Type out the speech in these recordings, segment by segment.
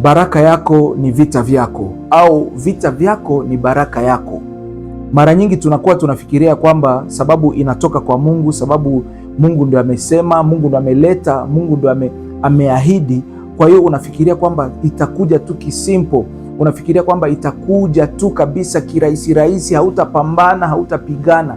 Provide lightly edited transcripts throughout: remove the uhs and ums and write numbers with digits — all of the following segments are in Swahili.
baraka yako ni vita vyako, au vita vyako ni baraka yako. Mara nyingi tunakuwa tunafikiria kwamba sababu inatoka kwa Mungu, sababu Mungu ndio amesema, Mungu ndio ameleta, Mungu ndio ameahidi. Kwa hiyo unafikiria kwamba itakuja tu kisimple, unafikiria kwamba itakuja tu kabisa kirahisi rahisi, hautapambana, hautapigana.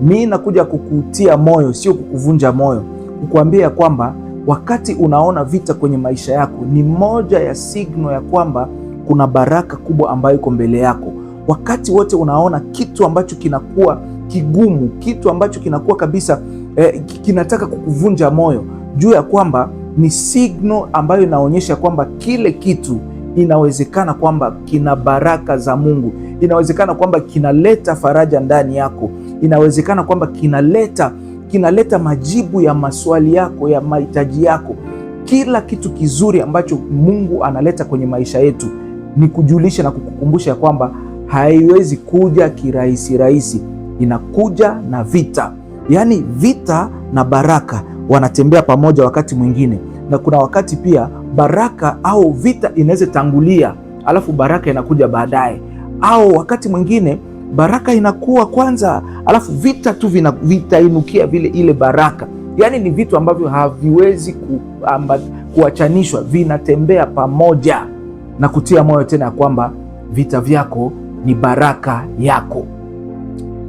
Mimi nakuja kukutia moyo, sio kukuvunja moyo, kukuambia kwamba wakati unaona vita kwenye maisha yako ni moja ya signal ya kwamba kuna baraka kubwa ambayo iko mbele yako. Wakati wote unaona kitu ambacho kinakuwa kigumu, kitu ambacho kinakuwa kabisa kinataka kukuvunja moyo, juu ya kwamba ni signal ambayo inaonyesha kwamba kile kitu inawezekana kwamba kina baraka za Mungu, inawezekana kwamba kinaleta faraja ndani yako, inawezekana kwamba kinaleta majibu ya maswali yako, ya mahitaji yako. Kila kitu kizuri ambacho Mungu analeta kwenye maisha yetu ni kujulisha na kukukumbusha ya kwamba haiwezi kuja kirahisi rahisi, inakuja na vita. Yaani vita na baraka wanatembea pamoja wakati mwingine, na kuna wakati pia baraka au vita inaweza tangulia alafu baraka inakuja baadaye, au wakati mwingine baraka inakuwa kwanza alafu vita tu vitainukia vile ile baraka. Yaani ni vitu ambavyo haviwezi kuachanishwa, vinatembea pamoja, na kutia moyo tena ya kwamba vita vyako ni baraka yako.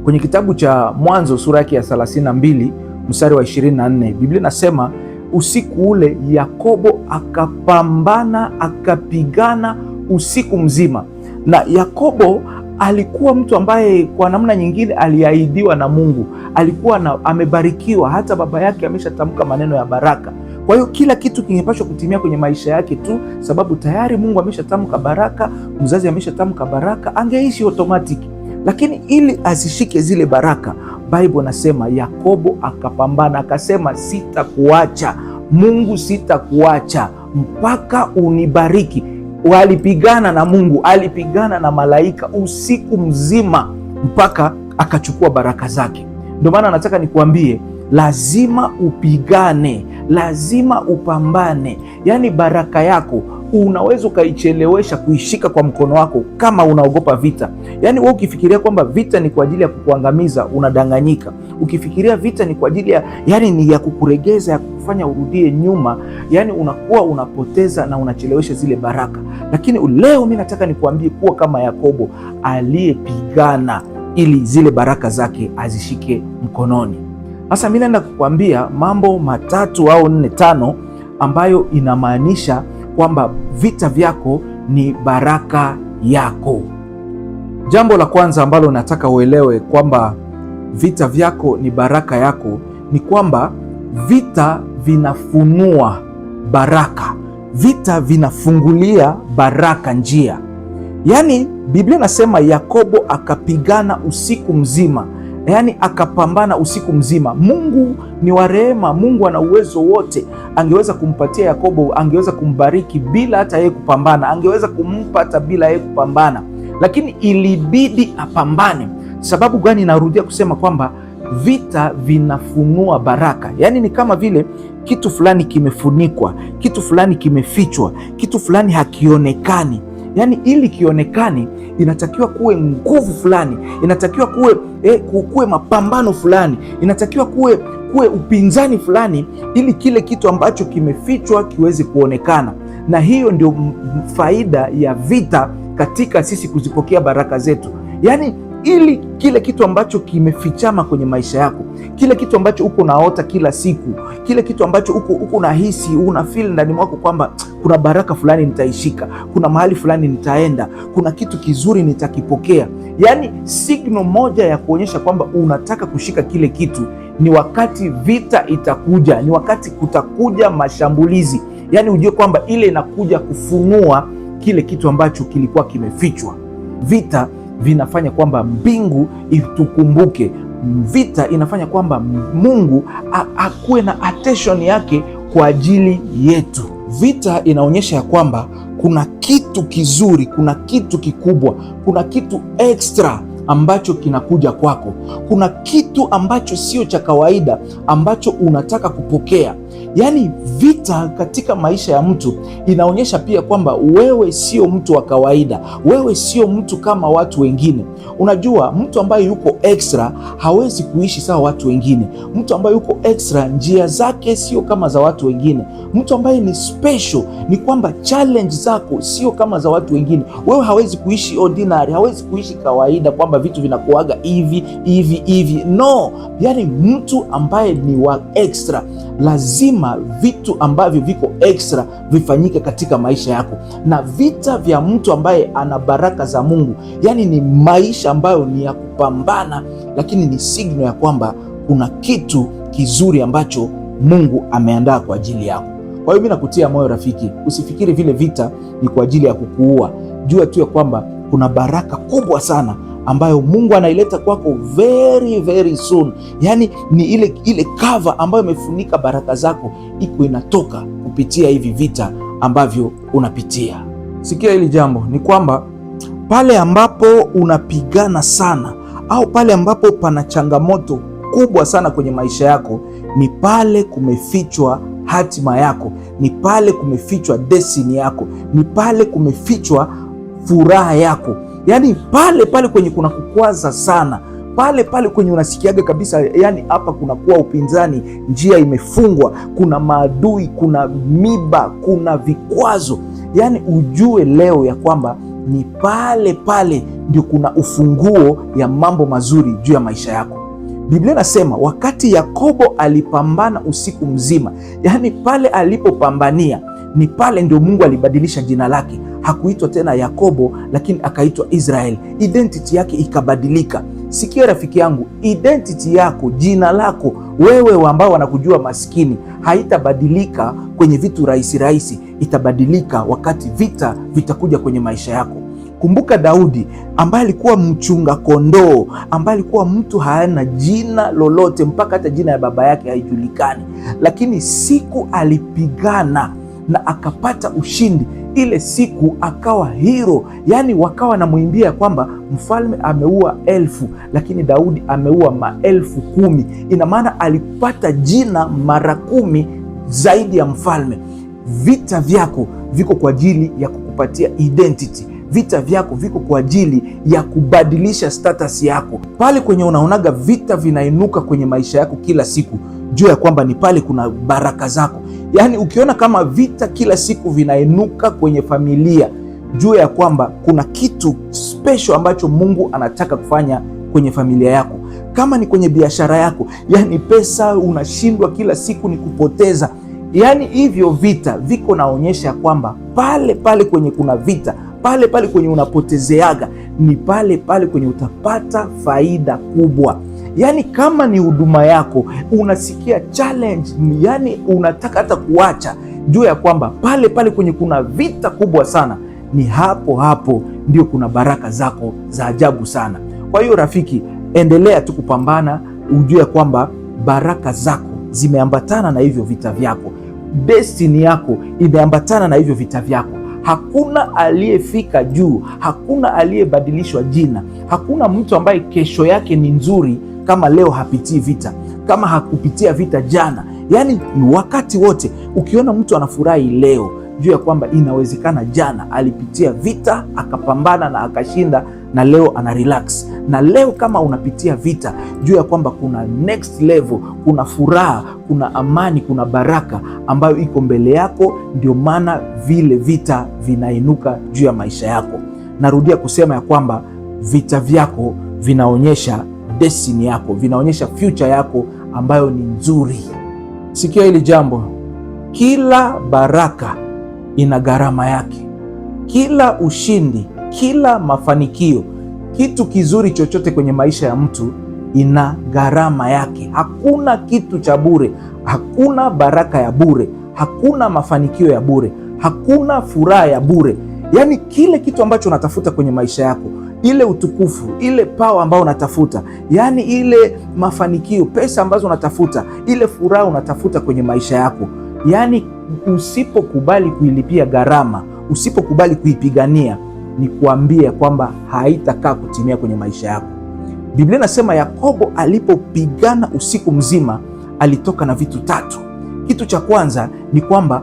Kwenye kitabu cha Mwanzo sura yake ya 32 mstari wa 24, Biblia inasema usiku ule Yakobo akapambana, akapigana usiku mzima. Na Yakobo alikuwa mtu ambaye kwa namna nyingine aliahidiwa na Mungu, alikuwa amebarikiwa, hata baba yake ameshatamka maneno ya baraka. Kwa hiyo kila kitu kingepashwa kutimia kwenye maisha yake tu, sababu tayari Mungu ameshatamka baraka, mzazi ameshatamka baraka, angeishi automatic. Lakini ili azishike zile baraka, Bible nasema Yakobo akapambana, akasema sitakuacha Mungu, sitakuacha mpaka unibariki. Walipigana na Mungu, alipigana na malaika usiku mzima mpaka akachukua baraka zake. Ndio maana nataka nikuambie, lazima upigane, lazima upambane. Yaani baraka yako unaweza ukaichelewesha kuishika kwa mkono wako kama unaogopa vita. Yaani wewe ukifikiria kwamba vita ni kwa ajili ya kukuangamiza, unadanganyika. Ukifikiria vita ni kwa ajili ya ni ya kukuregeza, ya kukufanya urudie nyuma, yaani unakuwa unapoteza na unachelewesha zile baraka. Lakini leo mimi nataka nikuambie kuwa kama Yakobo aliyepigana ili zile baraka zake azishike mkononi. Sasa mimi naenda kukuambia mambo 3 au 4 5 ambayo inamaanisha kwamba vita vyako ni baraka yako. Jambo la kwanza ambalo nataka uelewe kwamba vita vyako ni baraka yako ni kwamba vita vinafunua baraka, vita vinafungulia baraka njia. Yaani Biblia nasema Yakobo akapigana usiku mzima, yaani akapambana usiku mzima. Mungu ni wa rehema, Mungu ana uwezo wote. Angeweza kumpatia Yakobo, angeweza kumbariki bila hata yeye kupambana, angeweza kumpa hata bila yeye kupambana, lakini ilibidi apambane. Sababu gani? Narudia kusema kwamba vita vinafunua baraka. Yaani ni kama vile kitu fulani kimefunikwa, kitu fulani kimefichwa, kitu fulani hakionekani. Yaani ili kionekane inatakiwa kuwe nguvu fulani, inatakiwa kuwe mapambano fulani, inatakiwa kuwe upinzani fulani, ili kile kitu ambacho kimefichwa kiweze kuonekana. Na hiyo ndio faida ya vita katika sisi kuzipokea baraka zetu. Yaani ili kile kitu ambacho kimefichama kwenye maisha yako, kile kitu ambacho uko naota kila siku, kile kitu ambacho uko nahisi, una feel ndani mwako kwamba kuna baraka fulani nitaishika, kuna mahali fulani nitaenda, kuna kitu kizuri nitakipokea. Yaani signal moja ya kuonyesha kwamba unataka kushika kile kitu ni wakati vita itakuja, ni wakati kutakuja mashambulizi. Yaani ujue kwamba ile inakuja kufunua kile kitu ambacho kilikuwa kimefichwa. Vita vinafanya kwamba mbingu itukumbuke. Vita inafanya kwamba Mungu akuwe na attention yake kwa ajili yetu. Vita inaonyesha ya kwamba kuna kitu kizuri, kuna kitu kikubwa, kuna kitu extra ambacho kinakuja kwako. Kuna kitu ambacho sio cha kawaida ambacho unataka kupokea. Yaani vita katika maisha ya mtu inaonyesha pia kwamba wewe sio mtu wa kawaida, wewe sio mtu kama watu wengine. Unajua, mtu ambaye yuko extra hawezi kuishi sawa watu wengine. Mtu ambaye yuko extra, njia zake sio kama za watu wengine. Mtu ambaye ni special ni kwamba challenge zako sio kama za watu wengine. Wewe hawezi kuishi ordinary, hawezi kuishi kawaida kwamba vitu vinakuaga hivi hivi hivi. No, yaani mtu ambaye ni wa extra lazima vitu ambavyo viko extra vifanyike katika maisha yako. Na vita vya mtu ambaye ana baraka za Mungu, yani ni maisha ambayo ni ya kupambana, lakini ni signal ya kwamba kuna kitu kizuri ambacho Mungu ameandaa kwa ajili yako. Kwa hiyo mimi nakutia moyo rafiki, usifikiri vile vita ni kwa ajili ya kukuua. Jua tu ya kwamba kuna baraka kubwa sana ambayo Mungu anaileta kwako very very soon. Yani ni ile cover ambayo imefunika baraka zako, iko inatoka kupitia hivi vita ambavyo unapitia. Sikia hili jambo, ni kwamba pale ambapo unapigana sana au pale ambapo pana changamoto kubwa sana kwenye maisha yako, ni pale kumefichwa hatima yako, ni pale kumefichwa destiny yako, ni pale kumefichwa furaha yako. Yaani pale kwenye kuna kukwaza sana, pale kwenye unasikiaga kabisa, yani hapa kunakuwa upinzani, njia imefungwa, kuna maadui, kuna miba, kuna vikwazo, yani ujue leo ya kwamba ni pale ndio kuna ufunguo ya mambo mazuri juu ya maisha yako. Biblia inasema wakati Yakobo alipambana usiku mzima, yani pale alipopambania, ni pale ndio Mungu alibadilisha jina lake. Hakuitwa tena Yakobo, lakini akaitwa Israeli. Identity yake ikabadilika. Sikia rafiki yangu, identity yako, jina lako, wewe ambao wanakujua maskini, haitabadilika kwenye vitu rahisi. Itabadilika wakati vita vitakuja kwenye maisha yako. Kumbuka Daudi ambaye alikuwa mchunga kondoo, ambaye alikuwa mtu hana jina lolote, mpaka hata jina ya baba yake haijulikani, lakini siku alipigana na akapata ushindi, ile siku akawa hero. Yani wakawa namwimbia kwamba mfalme ameua 1000 lakini Daudi ameua 10,000. Ina maana alipata jina mara 10 zaidi ya mfalme. Vita vyako viko kwa ajili ya kukupatia identity. Vita vyako viko kwa ajili ya kubadilisha status yako. Pale kwenye unaonaga vita vinainuka kwenye maisha yako kila siku, jua ya kwamba ni pale kuna baraka zako. Yaani ukiona kama vita kila siku vinainuka kwenye familia, jua ya kwamba kuna kitu special ambacho Mungu anataka kufanya kwenye familia yako. Kama ni kwenye biashara yako, yani pesa unashindwa kila siku ni kupoteza, yani hivyo vita viko naonyesha kwamba pale kwenye kuna vita, pale kwenye unapotezeaga, ni pale kwenye utapata faida kubwa. Yani kama ni huduma yako unasikia challenge, yani unataka hata kuacha, jua ya kwamba pale kwenye kuna vita kubwa sana, ni hapo ndio kuna baraka zako za ajabu sana. Kwa hiyo rafiki, endelea tu kupambana, ujue ya kwamba baraka zako zimeambatana na hivyo vita vyako. Destiny yako imeambatana na hivyo vita vyako. Hakuna aliyefika juu, hakuna aliyebadilishwa jina, hakuna mtu ambaye kesho yake ni nzuri kama leo hapitii vita, kama hakupitia vita jana. Yani wakati wote ukiona mtu anafurahi leo, juu ya kwamba inawezekana jana alipitia vita akapambana na akashinda, na leo ana relax. Na leo kama unapitia vita, juu ya kwamba kuna next level, kuna furaha, kuna amani, kuna baraka ambayo iko mbele yako. Ndio maana vile vita vinainuka juu ya maisha yako. Narudia kusema ya kwamba vita vyako vinaonyesha destiny yako, vinaonyesha future yako ambayo ni nzuri. Sikia hili jambo, kila baraka ina gharama yake. Kila ushindi, kila mafanikio, kitu kizuri chochote kwenye maisha ya mtu ina gharama yake. Hakuna kitu cha bure, hakuna baraka ya bure, hakuna mafanikio ya bure, hakuna furaha ya bure. Yaani kile kitu ambacho unatafuta kwenye maisha yako, ile utukufu, ile power ambayo unatafuta, yani ile mafanikio, pesa ambazo unatafuta, ile furaha unatafuta kwenye maisha yako, yani usipokubali kuilipia gharama, usipokubali kuipigania, ni kuambia kwamba haitakaa kutimia kwenye maisha yako. Biblia inasema Yakobo alipopigana usiku mzima alitoka na vitu 3. Kitu cha kwanza ni kwamba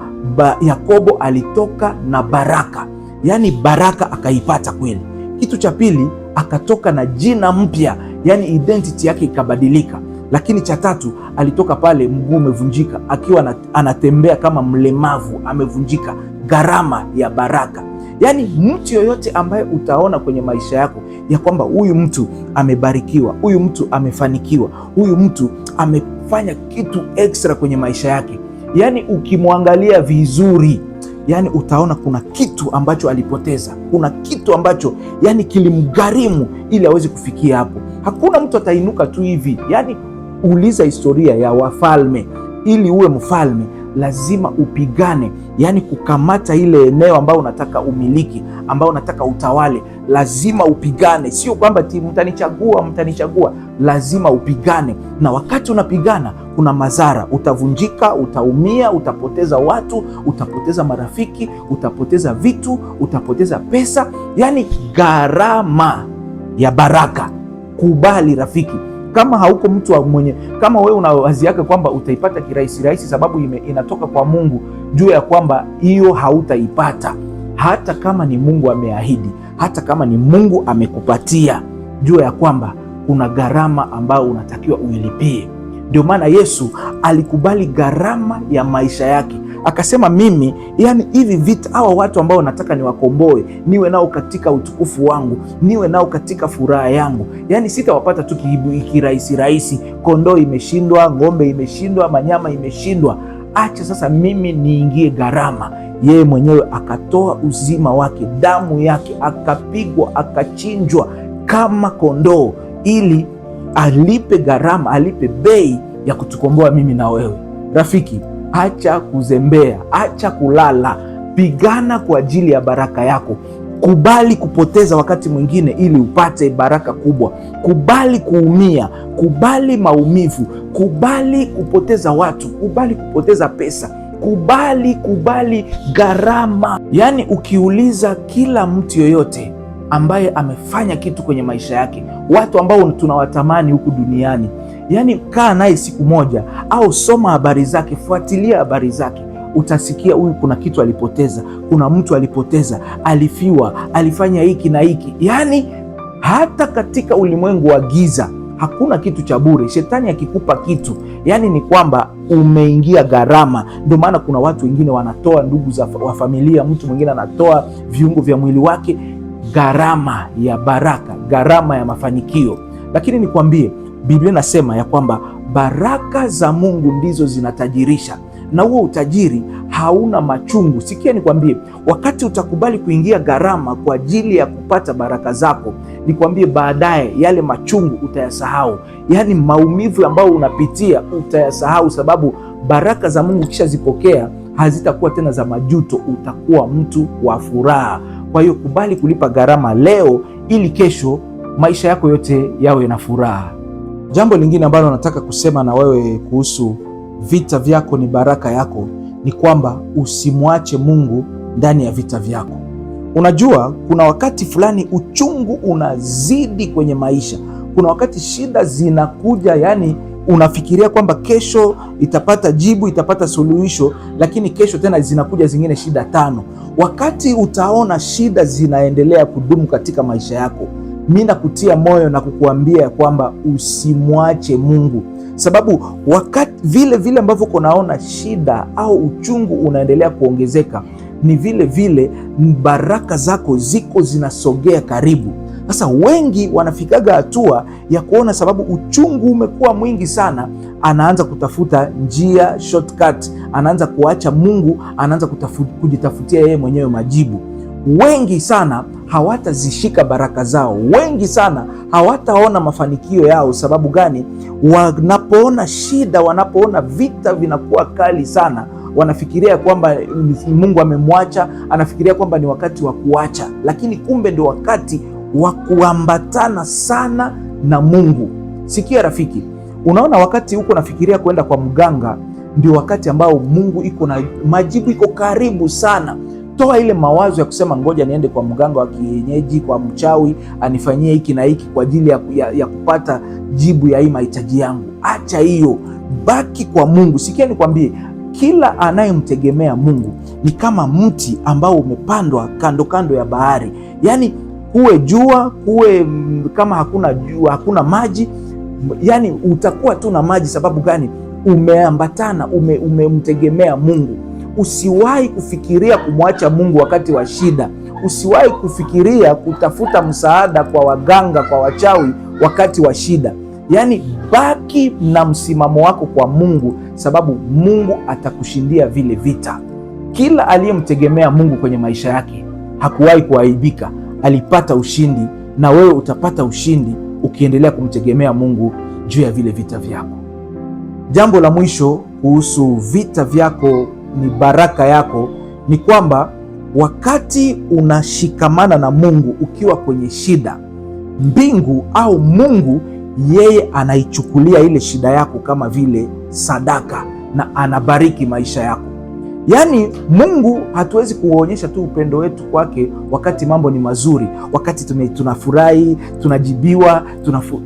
Yakobo alitoka na baraka, yaani baraka akaipata kweli. Kitu cha pili, akatoka na jina mpya, yaani identity yake ikabadilika. Lakini cha tatu, alitoka pale mguu umevunjika, akiwa anatembea kama mlemavu, amevunjika. Gharama ya baraka. Yaani mtu yoyote ambaye utaona kwenye maisha yako ya kwamba huyu mtu amebarikiwa, huyu mtu amefanikiwa, huyu mtu amefanya kitu extra kwenye maisha yake, yaani ukimwangalia vizuri, yaani utaona kuna kitu ambacho alipoteza, kuna kitu ambacho yaani kilimgharimu ili aweze kufikia hapo. Hakuna mtu atainuka tu hivi. Yaani uliza historia ya wafalme. Ili uwe mfalme lazima upigane, yaani kukamata ile eneo ambao unataka umiliki, ambao unataka utawale, lazima upigane. Sio kwamba mtanichagua, lazima upigane. Na wakati unapigana kuna madhara, utavunjika, utaumia, utapoteza watu, utapoteza marafiki, utapoteza vitu, utapoteza pesa, yaani gharama ya baraka. Kubali rafiki, kama hauko mtu mwenye, kama wewe unawazi yake kwamba utaipata kirahisi rahisi sababu inatoka kwa Mungu, jua ya kwamba hiyo hautaipata. Hata kama ni Mungu ameahidi, hata kama ni Mungu amekupatia, jua ya kwamba kuna gharama ambayo unatakiwa uilipie. Ndio maana Yesu alikubali gharama ya maisha yake, akasema mimi, yani hivi vita, hawa watu ambao nataka niwakomboe, niwe nao katika utukufu wangu, niwe nao katika furaha yangu, yani sitawapata tu kirahisi rahisi. Kondoo imeshindwa, ng'ombe imeshindwa, manyama imeshindwa. Acha sasa mimi niingie gharama. Yeye mwenyewe akatoa uzima wake, damu yake, akapigwa, akachinjwa kama kondoo, ili alipe gharama, alipe bei ya kutukomboa mimi na wewe. Rafiki, acha kuzembea, acha kulala, pigana kwa ajili ya baraka yako. Kubali kupoteza wakati mwingine ili upate baraka kubwa. Kubali kuumia, kubali maumivu, kubali kupoteza watu, kubali kupoteza pesa, kubali gharama. Yaani ukiuliza kila mtu yoyote ambaye amefanya kitu kwenye maisha yake, watu ambao tunawatamani huku duniani, yaani kaa naye siku moja au soma habari zake, fuatilia habari zake, utasikia huyu kuna kitu alipoteza, kuna mtu alipoteza, alifiwa, alifanya hiki na hiki. Yaani hata katika ulimwengu wa giza hakuna kitu cha bure. Shetani akikupa kitu, yaani ni kwamba umeingia gharama. Ndio maana kuna watu wengine wanatoa ndugu wa familia, mtu mwingine anatoa viungo vya mwili wake, gharama ya baraka, gharama ya mafanikio. Lakini nikwambie, Biblia inasema ya kwamba baraka za Mungu ndizo zinatajirisha, na huo utajiri hauna machungu. Sikia nikwambie, wakati utakubali kuingia gharama kwa ajili ya kupata baraka zako, nikwambie baadaye yale machungu utayasahau. Yaani maumivu ambayo unapitia utayasahau, sababu baraka za Mungu kisha zipokea hazitakuwa tena za majuto, utakuwa mtu wa furaha. Kwa hiyo kubali kulipa gharama leo ili kesho maisha yako yote yawe na furaha. Jambo lingine ambalo nataka kusema na wewe kuhusu vita vyako ni baraka yako ni kwamba usimwache Mungu ndani ya vita vyako. Unajua kuna wakati fulani uchungu unazidi kwenye maisha. Kuna wakati shida zinakuja, yani unafikiria kwamba kesho itapata jibu, itapata suluhisho, lakini kesho tena zinakuja zingine shida 5. Wakati utaona shida zinaendelea kudumu katika maisha yako, mimi nakutia moyo na kukuambia kwamba usimwache Mungu, sababu wakati vile ambavyo unaona shida au uchungu unaendelea kuongezeka, ni vile baraka zako ziko zinasogea karibu. Sasa wengi wanafikaga hatua ya kuona, sababu uchungu umekuwa mwingi sana, anaanza kutafuta njia shortcut, anaanza kuacha Mungu, anaanza kujitafutia yeye mwenyewe majibu. Wengi sana hawatazishika baraka zao, wengi sana hawataona mafanikio yao. Sababu gani? Wanapoona shida, wanapoona vita vinakuwa kali sana, wanafikiria kwamba Mungu amemwacha, anafikiria kwamba ni wakati wa kuacha, lakini kumbe ndio wakati wa kuambatana sana na Mungu. Sikia rafiki, unaona wakati huko nafikiria kwenda kwa mganga, ndio wakati ambao Mungu iko na majibu, iko karibu sana. Toa ile mawazo ya kusema ngoja niende kwa mganga wa kienyeji, kwa mchawi anifanyie hiki na hiki kwa ajili ya kupata jibu ya hii mahitaji yangu. Acha hiyo, baki kwa Mungu. Sikia nikwambie, kila anayemtegemea Mungu ni kama mti ambao umepandwa kando kando ya bahari. Yaani kuwe jua, kuwe kama hakuna jua, hakuna maji, yaani utakuwa tu na maji. Sababu gani? Umeambatana, umemtegemea Mungu. Usiwahi kufikiria kumwacha Mungu wakati wa shida. Usiwahi kufikiria kutafuta msaada kwa waganga, kwa wachawi wakati wa shida. Yaani baki na msimamo wako kwa Mungu, sababu Mungu atakushindia vile vita. Kila aliyemtegemea Mungu kwenye maisha yake hakuwahi kuaibika, alipata ushindi, na wewe utapata ushindi ukiendelea kumtegemea Mungu juu ya vile vita vyako. Jambo la mwisho kuhusu vita vyako ni baraka yako ni kwamba wakati unashikamana na Mungu ukiwa kwenye shida, mbingu au Mungu yeye anaichukulia ile shida yako kama vile sadaka na anabariki maisha yako. Yaani Mungu hatuwezi kuonyesha tu upendo wetu kwake wakati mambo ni mazuri, wakati tunafurahi, tunajibiwa,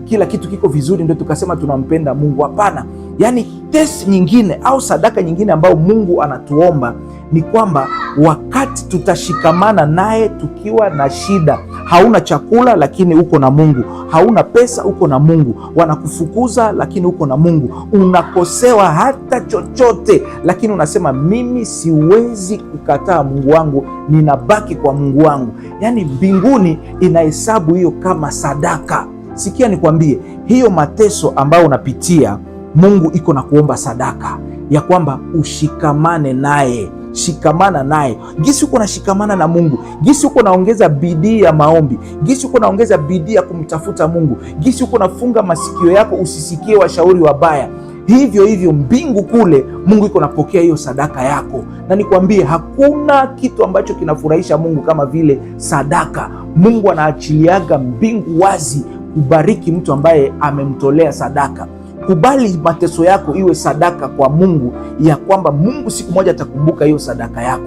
kila kitu kiko vizuri ndio tukasema tunampenda Mungu. Hapana. Yaani test nyingine au sadaka nyingine ambayo Mungu anatuomba ni kwamba wakati tutashikamana naye tukiwa na shida, hauna chakula lakini uko na Mungu, hauna pesa uko na Mungu, wanakufukuza lakini uko na Mungu, unakosewa hata chochote lakini unasema mimi siwezi kukataa Mungu wangu, ninabaki kwa Mungu wangu. Yaani mbinguni inahesabu hiyo kama sadaka. Sikia nikwambie, hiyo mateso ambayo unapitia, Mungu iko na kuomba sadaka ya kwamba ushikamane naye. Shikamana naye. Gisi uko na shikamana na Mungu, gisi uko naongeza bidii ya maombi, gisi uko naongeza bidii ya kumtafuta Mungu, gisi uko nafunga masikio yako usisikie washauri wabaya, hivyo hivyo mbingu kule Mungu iko napokea hiyo sadaka yako. Na nikwambie hakuna kitu ambacho kinafurahisha Mungu kama vile sadaka. Mungu anaachiliaga mbingu wazi kubariki mtu ambaye amemtolea sadaka. Kubali mateso yako iwe sadaka kwa Mungu, ya kwamba Mungu siku moja atakumbuka hiyo sadaka yako.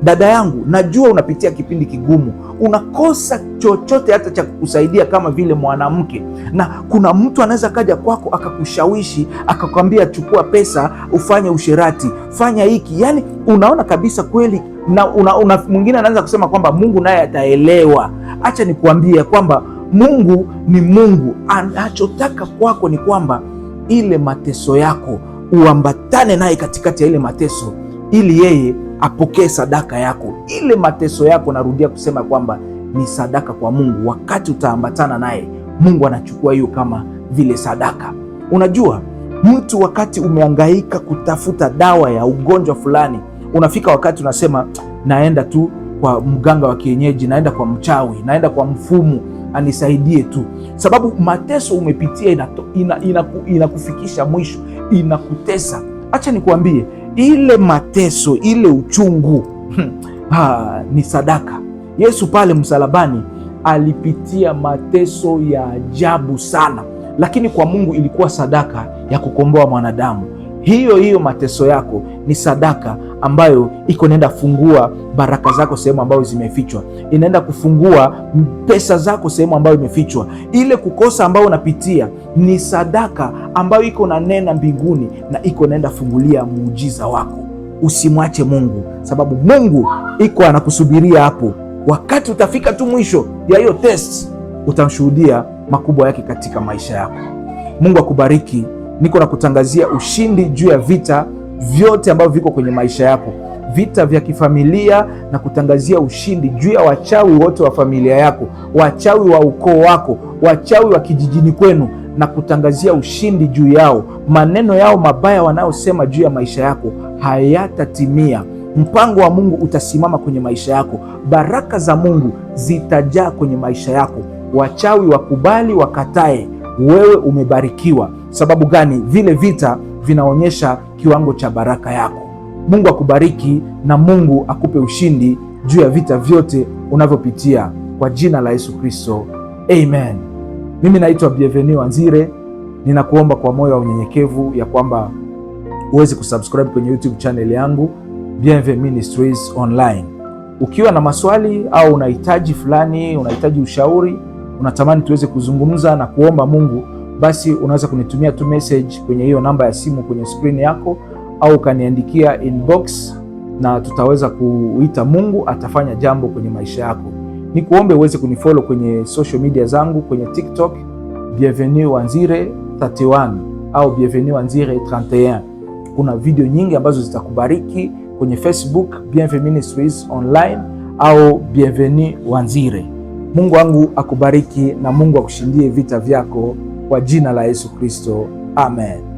Dada yangu, najua unapitia kipindi kigumu, unakosa chochote hata cha kukusaidia kama vile mwanamke, na kuna mtu anaweza kaja kwako akakushawishi akakwambia chukua pesa ufanye usherati, fanya hiki. Yani unaona kabisa kweli, na mwingine anaanza kusema kwamba Mungu naye ataelewa. Acha nikuambie kwamba Mungu ni Mungu. Anachotaka kwako ni kwamba ile mateso yako uambatane naye katikati ya ile mateso, ili yeye apokee sadaka yako. Ile mateso yako, narudia kusema kwamba ni sadaka kwa Mungu. Wakati utaambatana naye, Mungu anachukua hiyo kama vile sadaka. Unajua, mtu wakati umehangaika kutafuta dawa ya ugonjwa fulani, unafika wakati unasema naenda tu kwa mganga wa kienyeji, naenda kwa mchawi, naenda kwa mfumu anisaidie tu, sababu mateso umepitia inakufikisha mwisho, inakutesa. Acha nikuambie, ile mateso, ile uchungu ni sadaka. Yesu pale msalabani alipitia mateso ya ajabu sana, lakini kwa Mungu ilikuwa sadaka ya kukomboa mwanadamu. Hiyo mateso yako ni sadaka ambayo iko naenda fungua baraka zako sehemu ambayo zimefichwa, inaenda kufungua pesa zako sehemu ambayo imefichwa. Ile kukosa ambayo unapitia ni sadaka ambayo iko na nena mbinguni na iko naenda fungulia muujiza wako. Usimwache Mungu, sababu Mungu iko anakusubiria hapo. Wakati utafika tu mwisho ya hiyo test, utamshuhudia makubwa yake katika maisha yako. Mungu akubariki. Niko na kutangazia ushindi juu ya vita vyote ambavyo viko kwenye maisha yako, vita vya kifamilia, na kutangazia ushindi juu ya wachawi wote wa familia yako, wachawi wa ukoo wako, wachawi wa kijijini kwenu, na kutangazia ushindi juu yao. Maneno yao mabaya wanayosema juu ya maisha yako hayatatimia. Mpango wa Mungu utasimama kwenye maisha yako. Baraka za Mungu zitajaa kwenye maisha yako. Wachawi wakubali wakatae, wewe umebarikiwa. Sababu gani? Vile vita vinaonyesha kiwango cha baraka yako. Mungu akubariki na Mungu akupe ushindi juu ya vita vyote unavyopitia kwa jina la Yesu Kristo. Amen. Mimi naitwa Bienvenu Wanzire. Ninakuomba kwa moyo wa unyenyekevu ya kwamba uweze kusubscribe kwenye YouTube channel yangu Bienvenu Ministries Online. Ukiwa na maswali au unahitaji fulani, unahitaji ushauri, unatamani tuweze kuzungumza na kuomba Mungu, basi unaweza kunitumia tu message kwenye hiyo namba ya simu kwenye screen yako, au ukaniandikia inbox na tutaweza kuita Mungu atafanya jambo kwenye maisha yako. Ni kuombe uweze kunifollow kwenye social media zangu, kwenye TikTok Bienvenue Wanzire 31 au Bienvenue Wanzire 31. Kuna video nyingi ambazo zitakubariki. Kwenye Facebook Bienvenue Ministries Online au Bienvenue Wanzire. Mungu wangu akubariki na Mungu akushindie vita vyako kwa jina la Yesu Kristo. Amen.